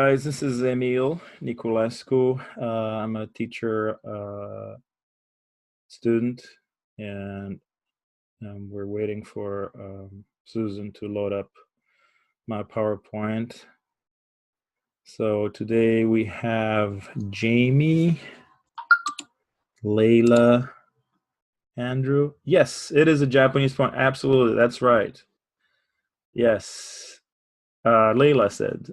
guys, this is Emil Niculescu. I'm a teacher student, and we're waiting for Susan to load up my PowerPoint. So today we have Jamie, Layla, Andrew. Yes, it is a Japanese poem. Absolutely, that's right. Yes, Layla said.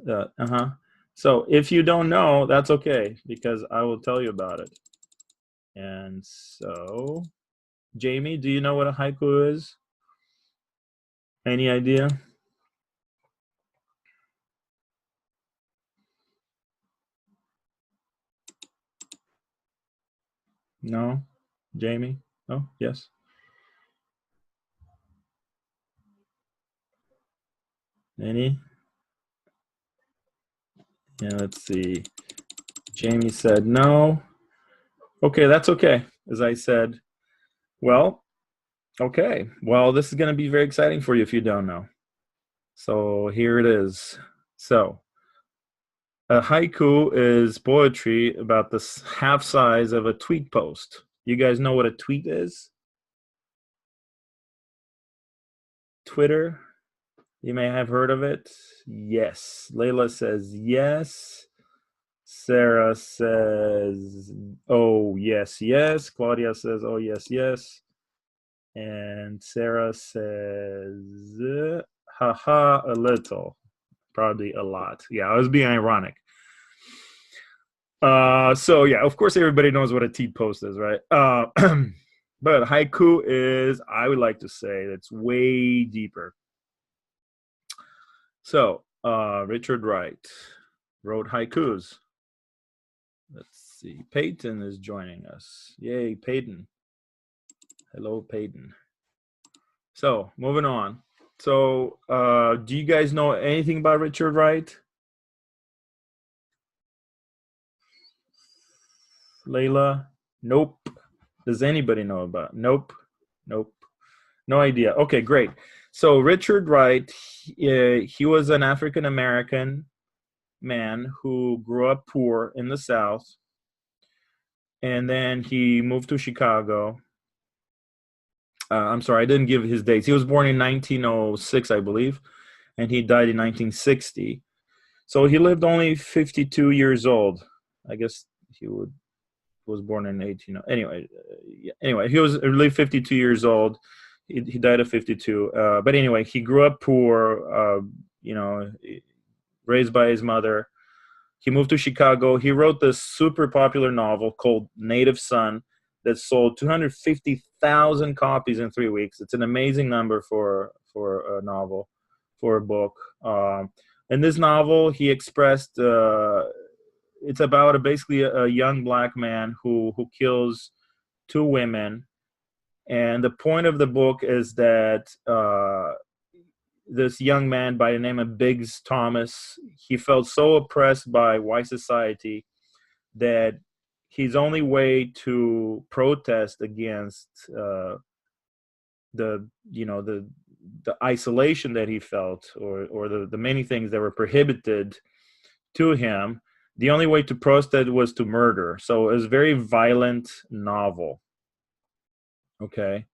So if you don't know, that's okay, because I will tell you about it. And so, Jamie, do you know what a haiku is? Any idea? No? Jamie? No? Yes? Any? Yeah, let's see. Jamie said no. Okay, that's okay. As I said, well, okay. Well, this is going to be very exciting for you if you don't know. So here it is. So, a haiku is poetry about the half size of a tweet post. You guys know what a tweet is? Twitter? You may have heard of it. Yes. Layla says yes. Sarah says, oh, yes, yes. Claudia says, oh, yes, yes. And Sarah says, haha, a little. Probably a lot. Yeah, I was being ironic. So yeah, of course everybody knows what a tweet post is, right? But haiku is, I would like to say, it's way deeper. So Richard Wright wrote haikus. Let's see, Peyton is joining us. Yay, Peyton. Hello, Peyton. So moving on. So do you guys know anything about Richard Wright? Layla? Nope. Does anybody know about? Nope. Nope. No idea. Okay, great. So Richard Wright, he was an African American man who grew up poor in the South, and then he moved to Chicago. I'm sorry, I didn't give his dates. He was born in 1906, I believe, and he died in 1960. So he lived only 52 years old. I guess he was born in 18. Anyway, anyway, he lived 52 years old. He died at 52. But anyway, he grew up poor. Raised by his mother. He moved to Chicago. He wrote this super popular novel called Native Son that sold 250,000 copies in 3 weeks. It's an amazing number for a novel, for a book. In this novel, he expressed it's about basically a young black man who kills two women, and the point of the book is that this young man by the name of Biggs Thomas, he felt so oppressed by white society that his only way to protest against the isolation that he felt, or the many things that were prohibited to him, the only way to protest was to murder. So it was a very violent novel. Okay.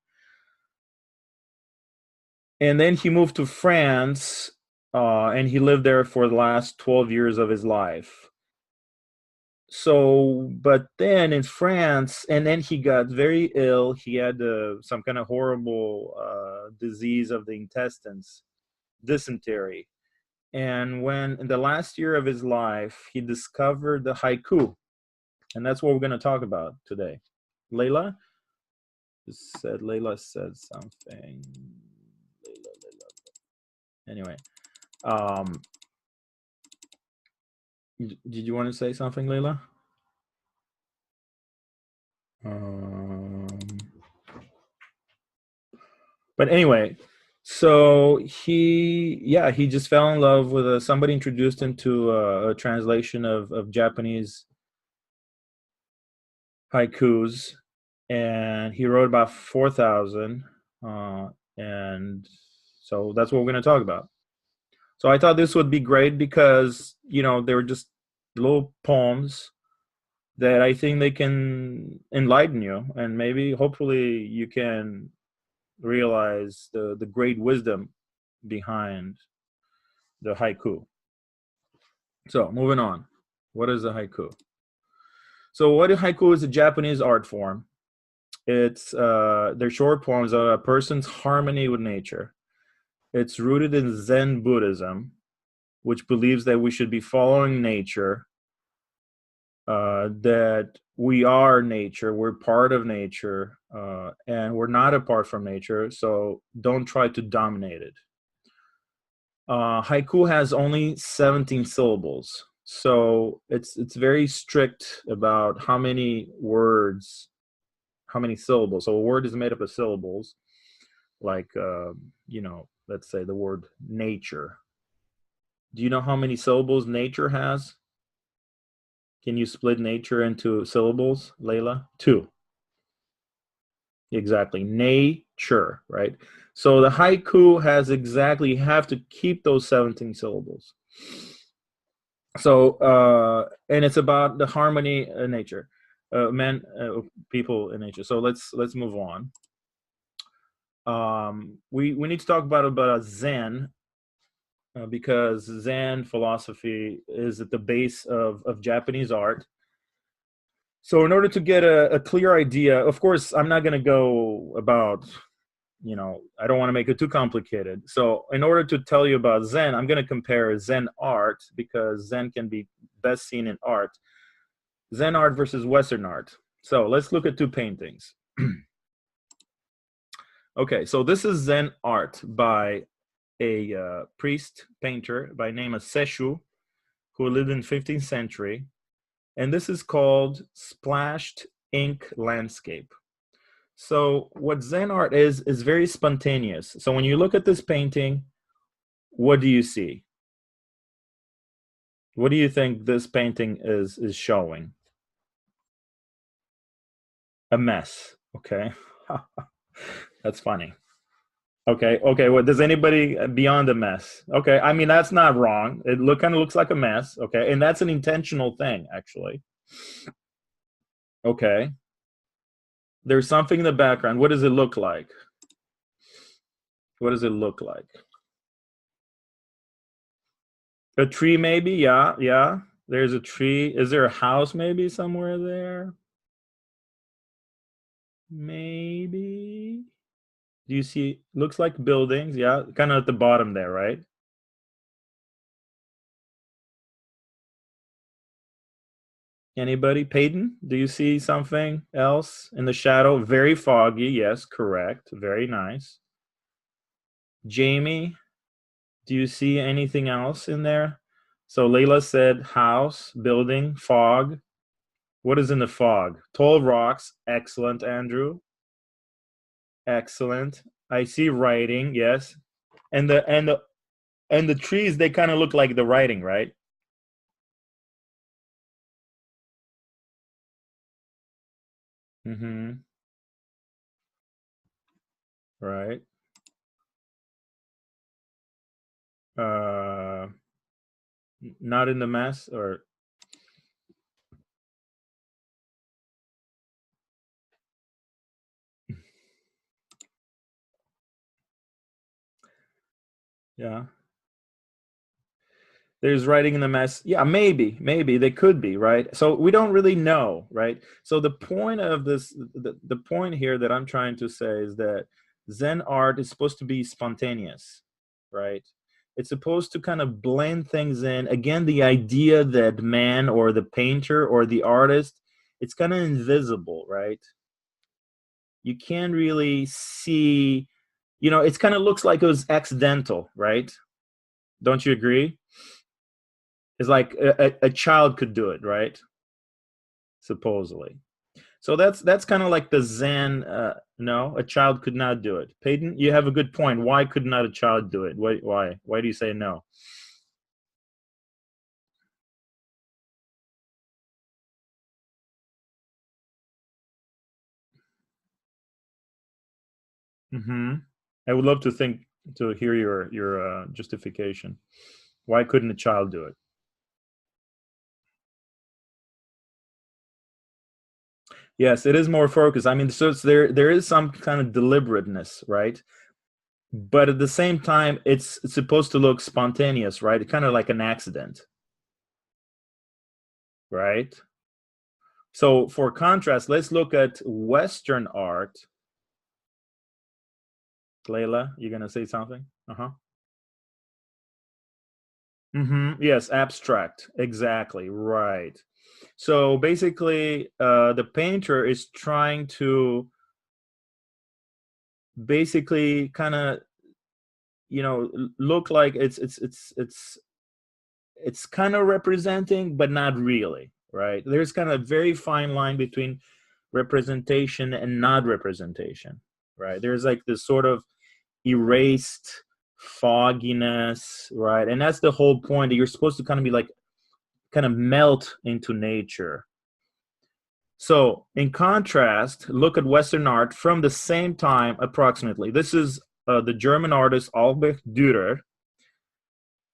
And then he moved to France, and he lived there for the last 12 years of his life. So, but then in France, and then he got very ill. He had some kind of horrible disease of the intestines, dysentery. And when in the last year of his life, he discovered the haiku. And that's what we're going to talk about today. Layla said something. Anyway, did you want to say something, Layla? But anyway, so he just fell in love with somebody introduced him to a translation of Japanese haikus, and he wrote about 4,000, and so that's what we're going to talk about. So I thought this would be great because, they were just little poems that I think they can enlighten you, and maybe hopefully you can realize the great wisdom behind the haiku. So moving on. What is a haiku? So what a haiku is a Japanese art form. It's they're short poems of a person's harmony with nature. It's rooted in Zen Buddhism, which believes that we should be following nature, that we are nature, we're part of nature, and we're not apart from nature, so don't try to dominate it. Haiku has only 17 syllables, so it's very strict about how many words, how many syllables. So a word is made up of syllables, like let's say the word nature. Do you know how many syllables nature has? Can you split nature into syllables, Layla? 2. Exactly. Nature, right? So the haiku has exactly, you have to keep those 17 syllables. So, and it's about the harmony in nature, people in nature. So let's move on. We need to talk about Zen, because Zen philosophy is at the base of Japanese art. So in order to get a clear idea, of course, I'm not going to go about, I don't want to make it too complicated. So in order to tell you about Zen, I'm going to compare Zen art, because Zen can be best seen in art. Zen art versus Western art. So let's look at 2 paintings. Okay, so this is Zen art by a priest painter by name of Seshu, who lived in 15th century. And this is called splashed ink landscape. So what Zen art is very spontaneous. So when you look at this painting, what do you see? What do you think this painting is showing? A mess. Okay. That's funny. Okay. Well, does anybody beyond a mess? Okay. I mean, that's not wrong. It kind of looks like a mess. Okay. And that's an intentional thing, actually. Okay. There's something in the background. What does it look like? What does it look like? A tree, maybe? Yeah, yeah. There's a tree. Is there a house maybe somewhere there? Maybe. Do you see? Looks like buildings. Yeah, kind of at the bottom there, right? Anybody? Peyton, do you see something else in the shadow? Very foggy. Yes, correct. Very nice. Jamie, do you see anything else in there? So Layla said house, building, fog. What is in the fog? Tall rocks. Excellent, Andrew. Excellent. I see writing. Yes, and the trees, they kind of look like the writing, right? Mm-hmm. Right. Uh, not in the mess, or yeah. There's writing in the mess. Yeah, maybe they could be, right? So we don't really know, right? So the point of this, the point here that I'm trying to say is that Zen art is supposed to be spontaneous, right? It's supposed to kind of blend things in. Again, the idea that man or the painter or the artist, it's kind of invisible, right? You can't really see, it's kind of looks like it was accidental, right? Don't you agree? It's like a child could do it, right? Supposedly. So that's kind of like the Zen. No, a child could not do it. Peyton, you have a good point. Why could not a child do it? Why? Why do you say no? Hmm. I would love to think. to hear your justification. Why couldn't a child do it? Yes, it is more focused. I mean, so there is some kind of deliberateness, right? But at the same time, it's supposed to look spontaneous, right? Kind of like an accident, right? So for contrast, let's look at Western art. Layla, you gonna say something? Uh-huh. Yes, abstract. Exactly. Right. So basically, the painter is trying to basically kind of, look like it's kind of representing, but not really, right? There's kind of a very fine line between representation and not representation, right? There's like this sort of erased fogginess, right? And that's the whole point, that you're supposed to kind of be like, kind of melt into nature. So, in contrast, look at Western art from the same time approximately. This is the German artist Albrecht Dürer.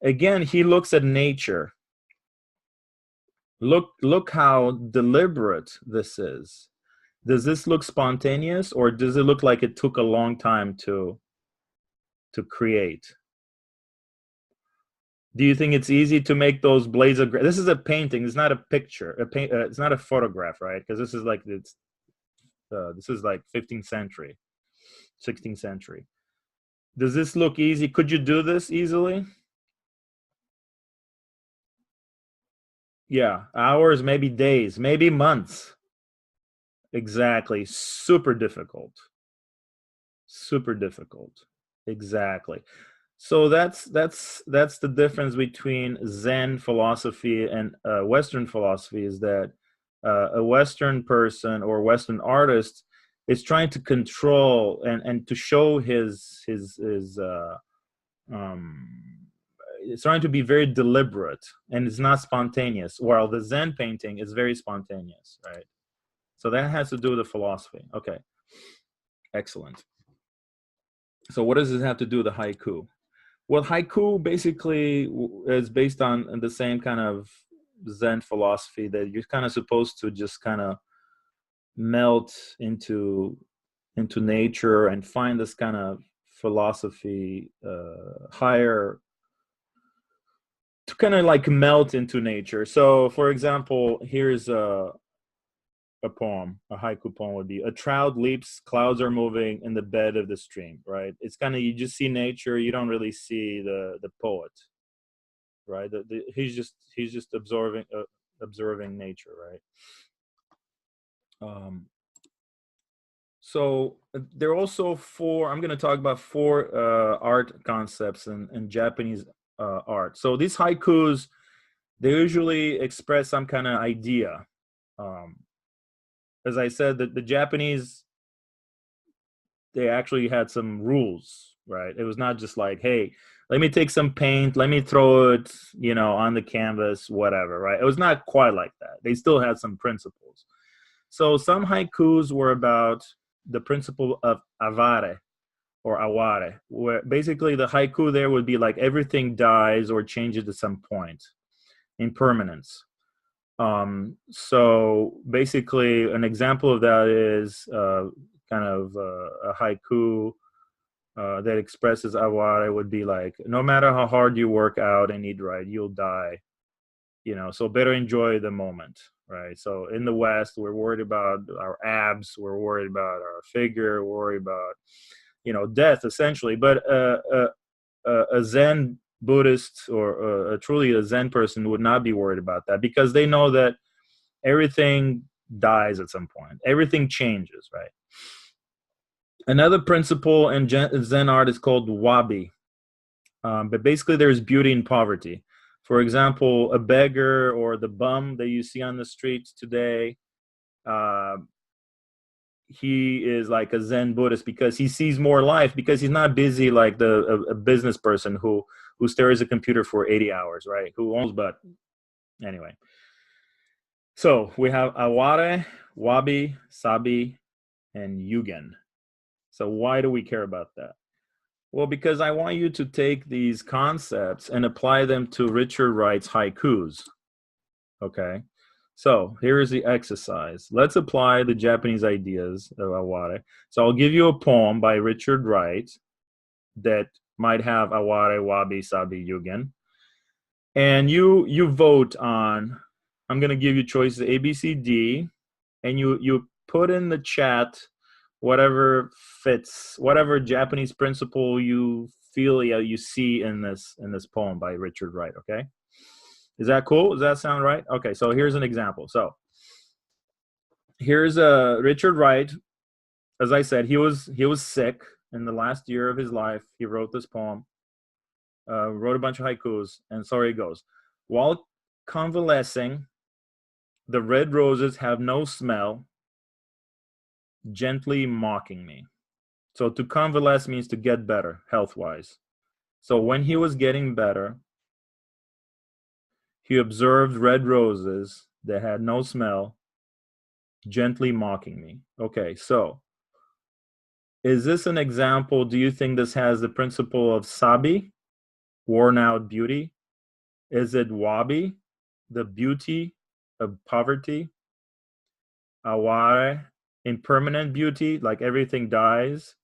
Again, he looks at nature. Look how deliberate this is. Does this look spontaneous, or does it look like it took a long time to create? Do you think it's easy to make those blades of grass? This is a painting. It's not a picture. It's not a photograph, right? Because this is like this is like 15th century, 16th century. Does this look easy? Could you do this easily? Yeah, hours, maybe days, maybe months. Exactly. Super difficult. Super difficult. Exactly. So that's the difference between Zen philosophy and Western philosophy, is that a Western person or Western artist is trying to control and to show his um, it's trying to be very deliberate, and it's not spontaneous, while the Zen painting is very spontaneous, right? So that has to do with the philosophy. Okay, excellent. So what does this have to do with the haiku? Well, haiku basically is based on the same kind of Zen philosophy, that you're kind of supposed to just kind of melt into nature and find this kind of philosophy, higher, to kind of like melt into nature. So, for example, here's a poem, a haiku poem would be: a trout leaps, clouds are moving in the bed of the stream, right? It's kind of, you just see nature, you don't really see the poet, right? He's just observing nature, right? Um, so there are also four. I'm going to talk about four art concepts in Japanese art. So these haikus, they usually express some kind of idea. Um, as I said, the Japanese, they actually had some rules, right? It was not just like, hey, let me take some paint, let me throw it, on the canvas, whatever, right? It was not quite like that. They still had some principles. So some haikus were about the principle of avare or aware, where basically the haiku there would be like everything dies or changes at some point, impermanence. So basically, an example of that is kind of a haiku that expresses aware would be like, no matter how hard you work out and eat right, you'll die. So better enjoy the moment, right? So in the West, we're worried about our abs, we're worried about our figure, we're worried about death essentially. But a Zen Buddhist or truly a Zen person would not be worried about that, because they know that everything dies at some point, everything changes, right? Another principle in Zen art is called wabi, but basically there's beauty in poverty. For example, a beggar or the bum that you see on the streets today, uh, he is like a Zen Buddhist because he sees more life, because he's not busy like a business person who stares at a computer for 80 hours, right? Who owns, but anyway. So we have aware, wabi, sabi, and yugen. So why do we care about that? Well, because I want you to take these concepts and apply them to Richard Wright's haikus. Okay. So here is the exercise. Let's apply the Japanese ideas of aware. So I'll give you a poem by Richard Wright that might have aware, wabi, sabi, yugen. And you vote on, I'm going to give you choices A, B, C, D, and you put in the chat whatever fits, whatever Japanese principle you feel you see in this poem by Richard Wright. Okay, is that cool? Does that sound right? Okay, so here's an example. So here's Richard Wright. As I said, he was sick in the last year of his life. He wrote this poem, wrote a bunch of haikus, and so here it goes. While convalescing, the red roses have no smell, gently mocking me. So to convalesce means to get better health-wise. So when he was getting better, he observed red roses that had no smell, gently mocking me. Okay, so is this an example? Do you think this has the principle of sabi, worn out beauty? Is it wabi, the beauty of poverty? Aware, impermanent beauty, like everything dies?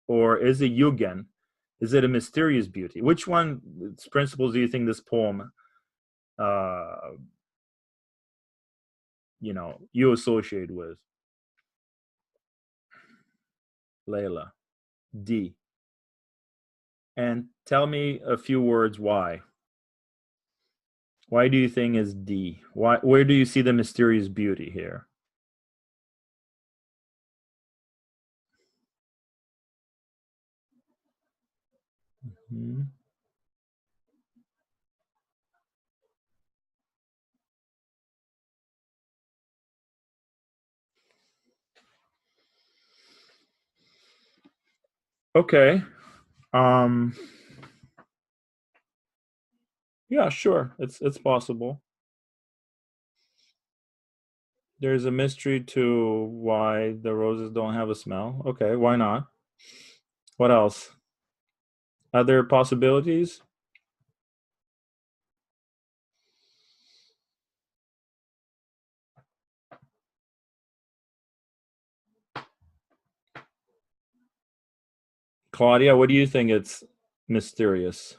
Or is it yugen? Is it a mysterious beauty? Which one principles do you think this poem, you associate with? Layla. D. And tell me a few words why. Why do you think is D? Where do you see the mysterious beauty here? Mm-hmm. Okay. Um, yeah, sure. It's possible. There's a mystery to why the roses don't have a smell. Okay, why not? What else? Other possibilities? Claudia, what do you think it's mysterious?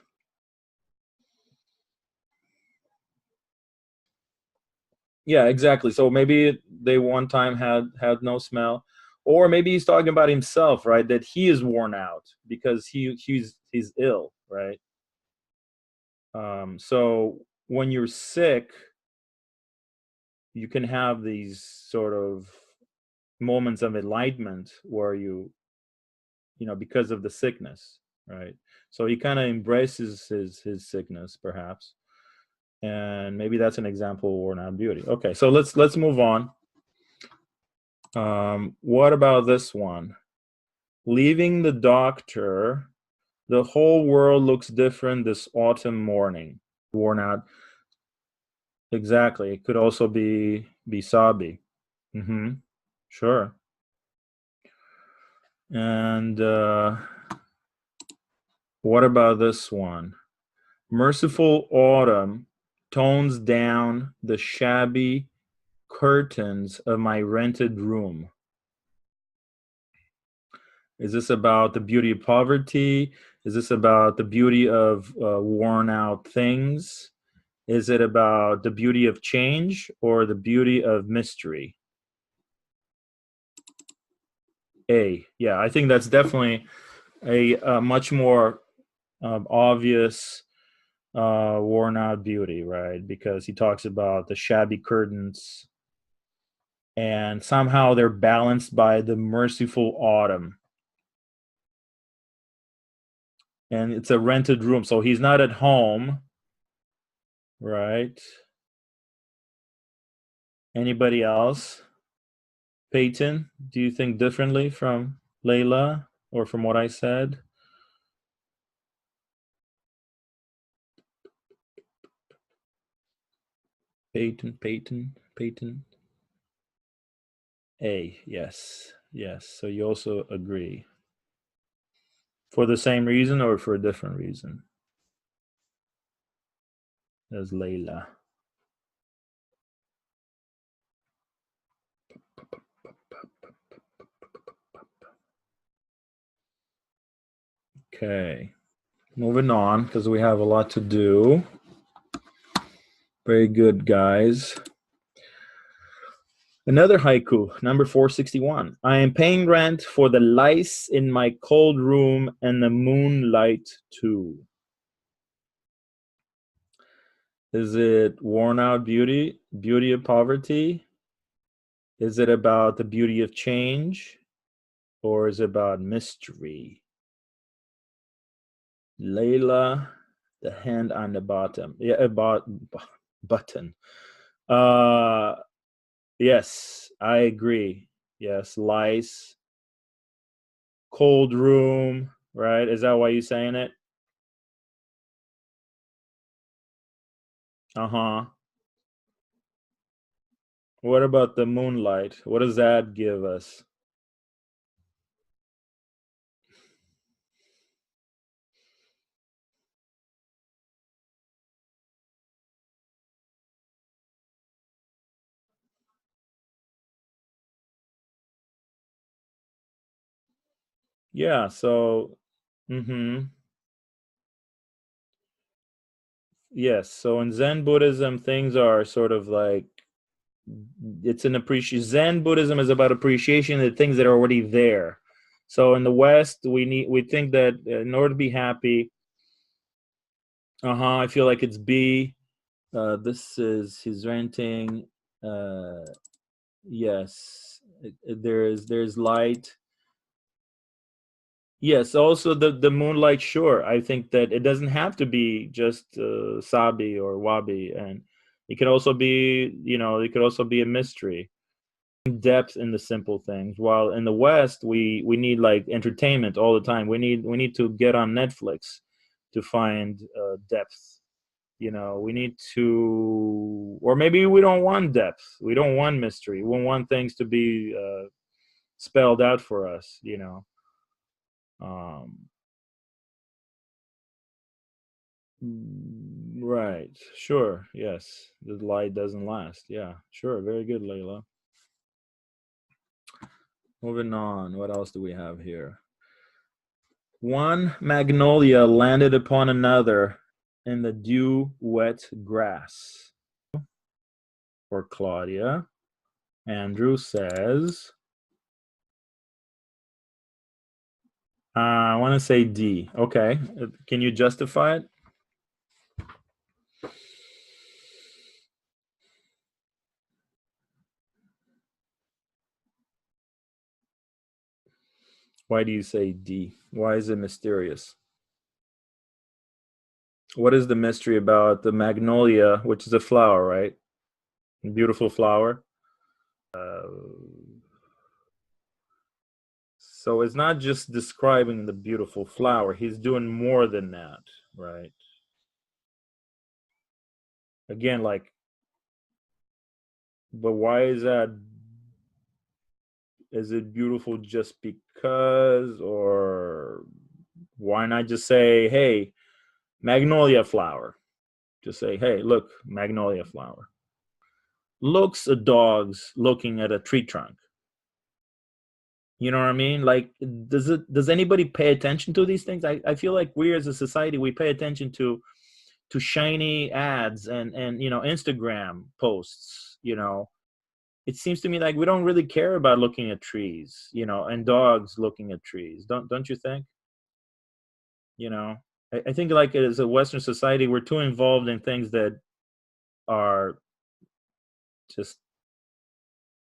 Yeah, exactly. So maybe they one time had no smell, or maybe he's talking about himself, right? That he is worn out because he's ill, right? So when you're sick, you can have these sort of moments of enlightenment where because of the sickness, right? So he kind of embraces his sickness, perhaps, and maybe that's an example of worn out beauty. Okay, so let's move on. What about this one? Leaving the doctor, the whole world looks different this autumn morning. Worn out. Exactly. It could also be Sabi. Mm-hmm. Sure. And what about this one? Merciful autumn tones down the shabby curtains of my rented room. Is this about the beauty of poverty? Is this about the beauty of worn out things? Is it about the beauty of change or the beauty of mystery? A. Yeah, I think that's definitely a much more obvious worn out beauty, right? Because he talks about the shabby curtains and somehow they're balanced by the merciful autumn. And it's a rented room, so he's not at home, right? Anybody else? Peyton, do you think differently from Layla or from what I said? Peyton. A, yes. So you also agree. For the same reason or for a different reason? As Layla. Okay. Moving on, because we have a lot to do. Very good, guys. Another haiku, number 461. I am paying rent for the lice in my cold room and the moonlight too. Is it worn out beauty? Beauty of poverty? Is it about the beauty of change? Or is it about mystery? Layla, the hand on the bottom. Yeah, about button. Yes, I agree. Yes, lice, cold room, right? Is that why you're saying it? Uh-huh. What about the moonlight? What does that give us? Yeah, so yes, so in Zen Buddhism, things are sort of like it's an appreciation. Zen Buddhism is about appreciation of the things that are already there. So in the West, we think that in order to be happy, I feel like it's B. This is he's renting. Uh, yes, there's light. Yes, also the moonlight. Sure, I think that it doesn't have to be just sabi or wabi, and it could also be, it could also be a mystery, depth in the simple things. While in the West, we need like entertainment all the time. We need to get on Netflix to find depth. We need to, or maybe we don't want depth. We don't want mystery. We want things to be spelled out for us. Um, right. Sure. Yes. The light doesn't last. Yeah. Sure. Very good, Layla. Moving on. What else do we have here? One magnolia landed upon another in the dew-wet grass. For Claudia. Andrew says, I want to say D. Okay. Can you justify it? Why do you say D? Why is it mysterious? What is the mystery about the magnolia, which is a flower, right? A beautiful flower. So it's not just describing the beautiful flower. He's doing more than that, right? Again, like, but why is that? Is it beautiful just because, or why not just say, hey, magnolia flower? Just say, hey, look, magnolia flower. Looks at dogs looking at a tree trunk. You know what I mean? Like, does anybody pay attention to these things? I feel like we as a society, we pay attention to shiny ads and Instagram posts. It seems to me like we don't really care about looking at trees, and dogs looking at trees. Don't you think? You know, I think like as a Western society, we're too involved in things that are just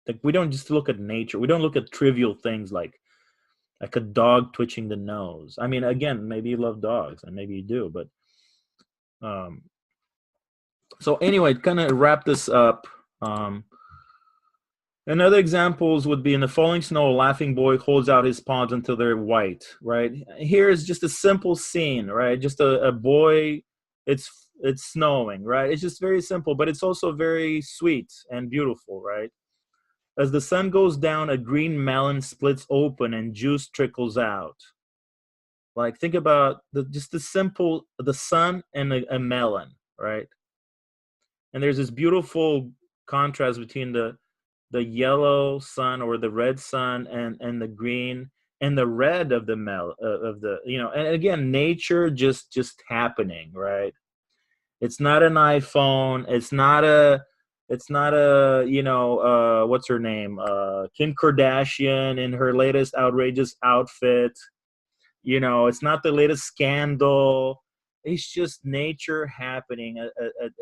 like we don't just look at nature. We don't look at trivial things like a dog twitching the nose. I mean, again, maybe you love dogs and maybe you do, but um, so anyway, kind of wrap this up. And other examples would be in the falling snow, a laughing boy holds out his palms until they're white, right? Here is just a simple scene, right? Just a boy, it's snowing, right? It's just very simple, but it's also very sweet and beautiful, right? As the sun goes down, a green melon splits open and juice trickles out. Like think about just the simple the sun and a melon, right? And there's this beautiful contrast between the yellow sun or the red sun and the green and the red of the of the, you know, and again nature just happening, right? It's not an iPhone, it's not a, you know, what's her name, Kim Kardashian in her latest outrageous outfit, you know, it's not the latest scandal. It's just nature happening,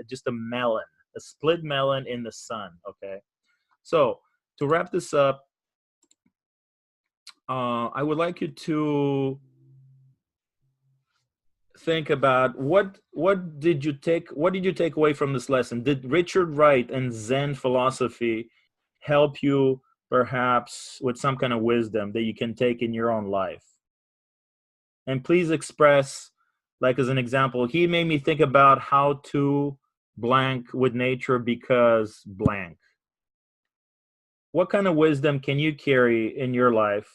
just a melon, a split melon in the sun. Okay, so to wrap this up, I would like you to think about what did you take away from this lesson? Did Richard Wright and Zen philosophy help you perhaps with some kind of wisdom that you can take in your own life? And please express, like as an example, he made me think about how to blank with nature because blank. What kind of wisdom can you carry in your life?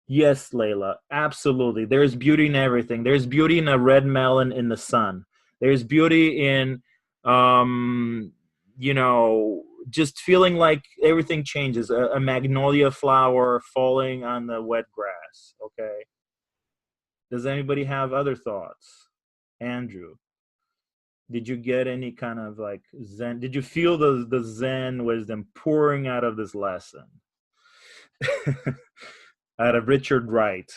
Yes, Layla, absolutely. There's beauty in everything. There's beauty in a red melon in the sun. There's beauty in, um, you know, just feeling like everything changes. A magnolia flower falling on the wet grass. Okay. Does anybody have other thoughts? Andrew, did you get any kind of like Zen? Did you feel the Zen wisdom pouring out of this lesson? Out of Richard Wright,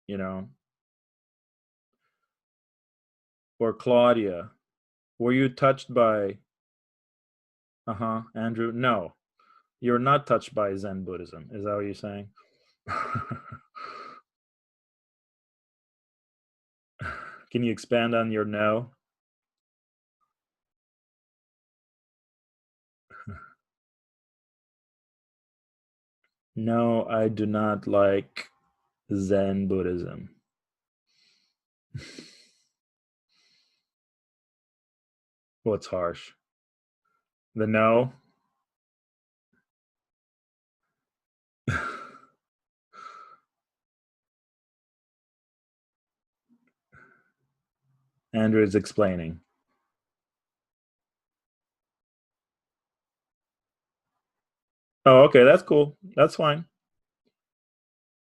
you know, or Claudia? Were you touched by, Andrew? No, you're not touched by Zen Buddhism. Is that what you're saying? Can you expand on your no? No, I do not like Zen Buddhism. What's harsh? The no? Andrew is explaining. Oh, okay, that's cool. That's fine.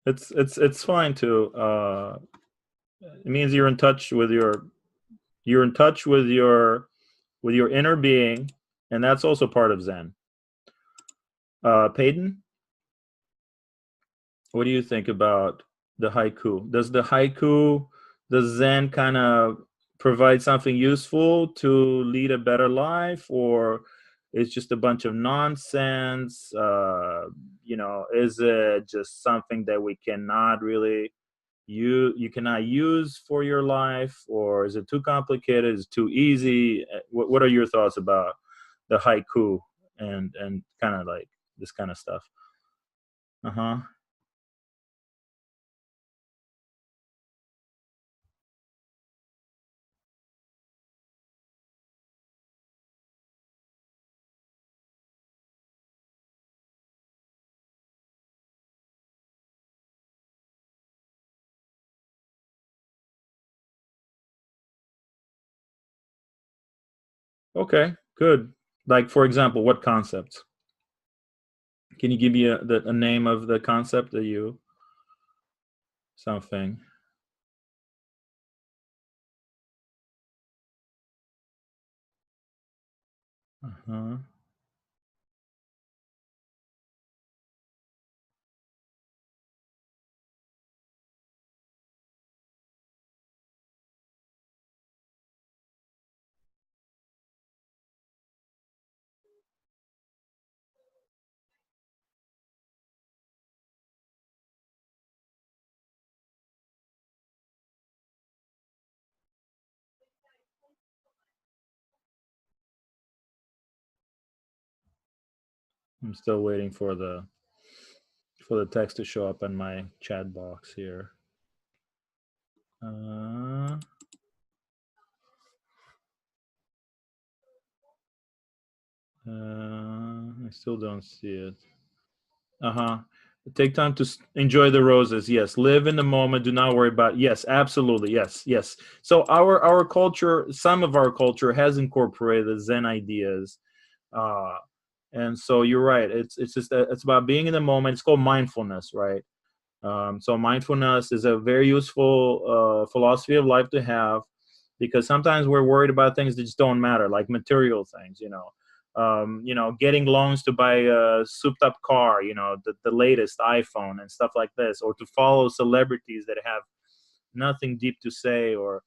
It's fine to it means you're in touch with you're in touch with your inner being, and that's also part of Zen. Payton, what do you think about the haiku? Does Zen kind of provide something useful to lead a better life, or it's just a bunch of nonsense? You know, is it just something that we cannot really you cannot use for your life, or is it too complicated? Is it too easy? What are your thoughts about the haiku and kind of like this kind of stuff? Uh-huh. Okay, good. Like for example, what concepts? Can you give me a name of the concept that you something? Uh-huh. I'm still waiting for the text to show up in my chat box here. Uh, I still don't see it. Uh-huh. Take time to enjoy the roses. Yes. Live in the moment. Do not worry about. Yes, absolutely. Yes. Yes. So our culture, some of our culture has incorporated Zen ideas. Uh and so you're right. It's just it's about being in the moment. It's called mindfulness, right? So mindfulness is a very useful philosophy of life to have, because sometimes we're worried about things that just don't matter, like material things, getting loans to buy a souped up car, the latest iPhone and stuff like this, or to follow celebrities that have nothing deep to say, or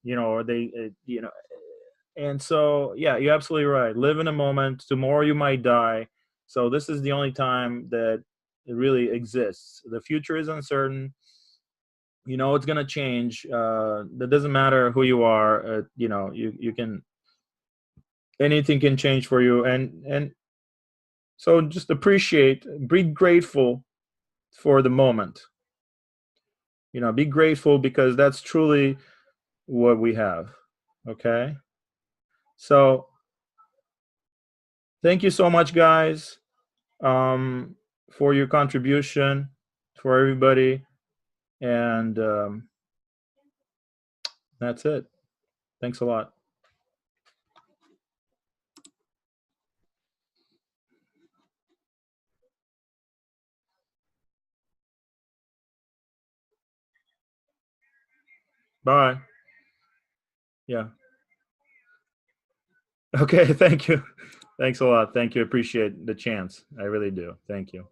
they, and so, yeah, you're absolutely right. Live in a moment. Tomorrow you might die. So this is the only time that it really exists. The future is uncertain. It's going to change. That doesn't matter who you are. You can, anything can change for you. And so just appreciate, be grateful for the moment. Be grateful, because that's truly what we have. Okay. So thank you so much, guys, for your contribution, for everybody. And that's it. Thanks a lot. Bye. Yeah. Okay. Thank you. Thanks a lot. Thank you. Appreciate the chance. I really do. Thank you.